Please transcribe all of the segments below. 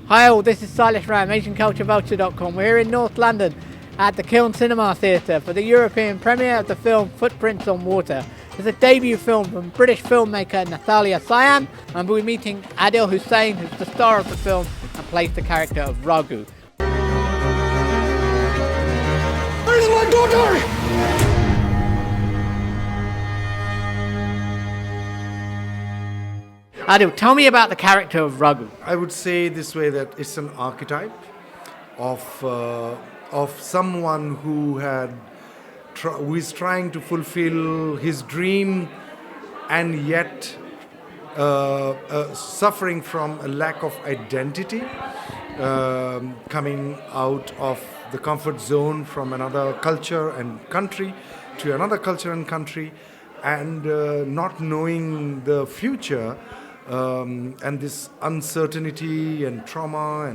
Hi all, this is Silas Ram, AsianCultureVulture.com. We're here in North London at the Kiln Cinema Theatre for the European premiere of the film Footprints on Water. It's a debut film from British filmmaker Nathalia, Syam, and we'll be meeting Adil Hussain, who's the star of the film and plays the character of Raghu. Where's my daughter? Adil, tell me about the character of Raghu. I would say this way, that it's an archetype of someone who is trying to fulfill his dream and yet suffering from a lack of identity, coming out of the comfort zone from another culture and country to another culture and country, and not knowing the future. And this uncertainty and trauma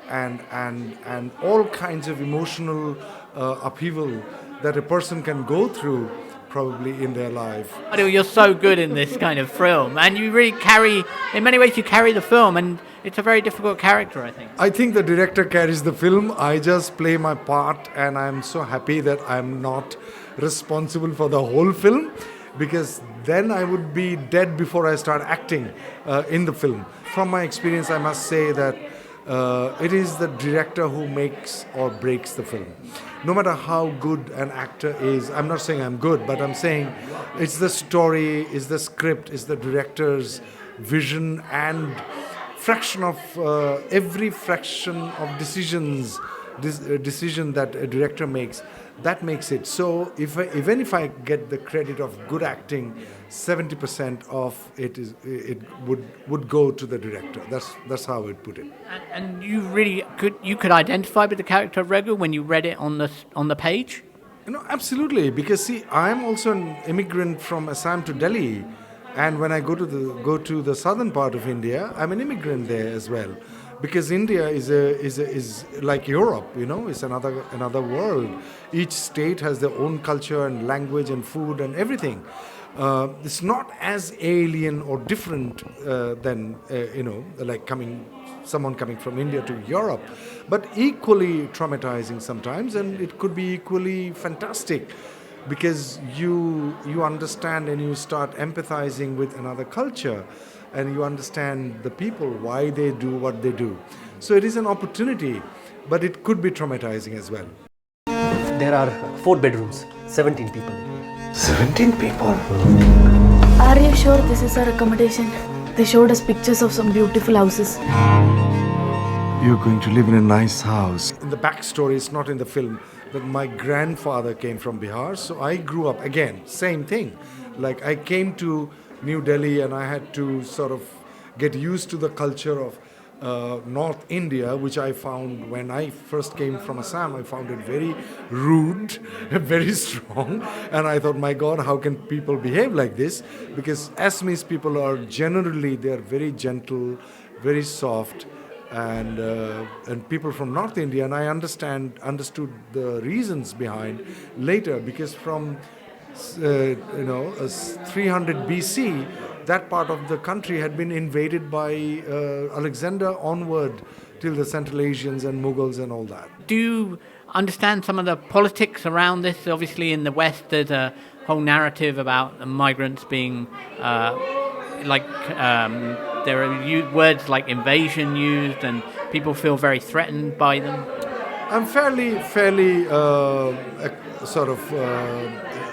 and all kinds of emotional upheaval that a person can go through probably in their life. Adil, you're so good in this kind of film, and you really carry, in many ways you carry the film, and it's a very difficult character, I think. I think the director carries the film. I just play my part, and I'm so happy that I'm not responsible for the whole film, because then I would be dead before I start acting in the film. From my experience, I must say that it is the director who makes or breaks the film. No matter how good an actor is, I'm not saying I'm good, but I'm saying it's the story, it's the script, it's the director's vision, and every fraction of decision that a director makes, that makes it. So even if I get the credit of good acting, 70% of it would go to the director. That's how I would put it. And you really could identify with the character of Raghu when you read it on the page? Absolutely. Because see, I am also an immigrant from Assam to Delhi, and when I go to the southern part of India, I'm an immigrant there as well. Because India is like Europe, it's another world. Each state has their own culture and language and food and everything. It's not as alien or different than like someone coming from India to Europe, but equally traumatizing sometimes, and it could be equally fantastic, because you understand and you start empathizing with another culture, and you understand the people, why they do what they do. So it is an opportunity, but it could be traumatizing as well. There are 4 bedrooms, 17 people. 17 people? Are you sure this is our accommodation? They showed us pictures of some beautiful houses. You're going to live in a nice house. In the backstory, it's not in the film, that my grandfather came from Bihar, so I grew up, again, same thing. Like, I came to New Delhi and I had to sort of get used to the culture of North India, which I found when I first came from Assam. I found it very rude, very strong, and I thought, my God, how can people behave like this? Because Assamese people are generally, they are very gentle, very soft, and people from North India, and I understood the reasons behind later, because from 300 BC, that part of the country had been invaded by Alexander onward till the Central Asians and Mughals and all that. Do you understand some of the politics around this? Obviously in the West there's a whole narrative about migrants being there are words like invasion used, and people feel very threatened by them. I'm fairly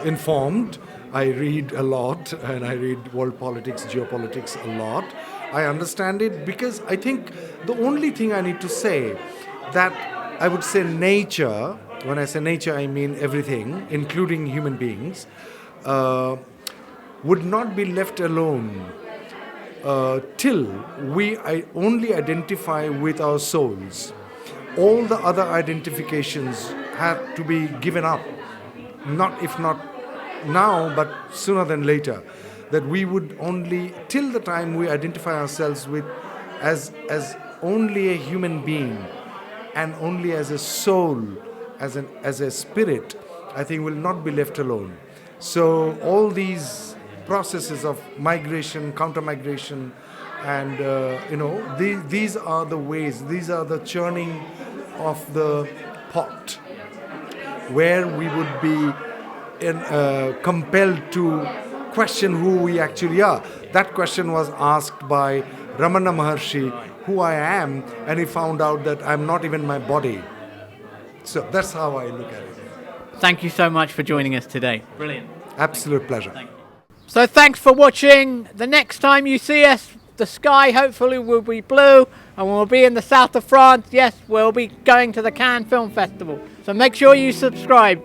informed. I read a lot, and I read world politics, geopolitics a lot. I understand it, because I think the only thing I need to say, that I would say nature, when I say nature I mean everything, including human beings, would not be left alone till we only identify with our souls. All the other identifications have to be given up, if not now, but sooner than later. That we would only, till the time we identify ourselves with as only a human being and only as a soul, as a spirit, I think will not be left alone. So all these processes of migration, counter-migration, And these are the ways, these are the churning of the pot, where we would be compelled to question who we actually are. That question was asked by Ramana Maharshi, who I am, and he found out that I'm not even my body. So that's how I look at it. Thank you so much for joining us today. Brilliant. Absolute pleasure. So thanks for watching. The next time you see us, the sky hopefully will be blue and we'll be in the south of France. Yes, we'll be going to the Cannes Film Festival. So make sure you subscribe.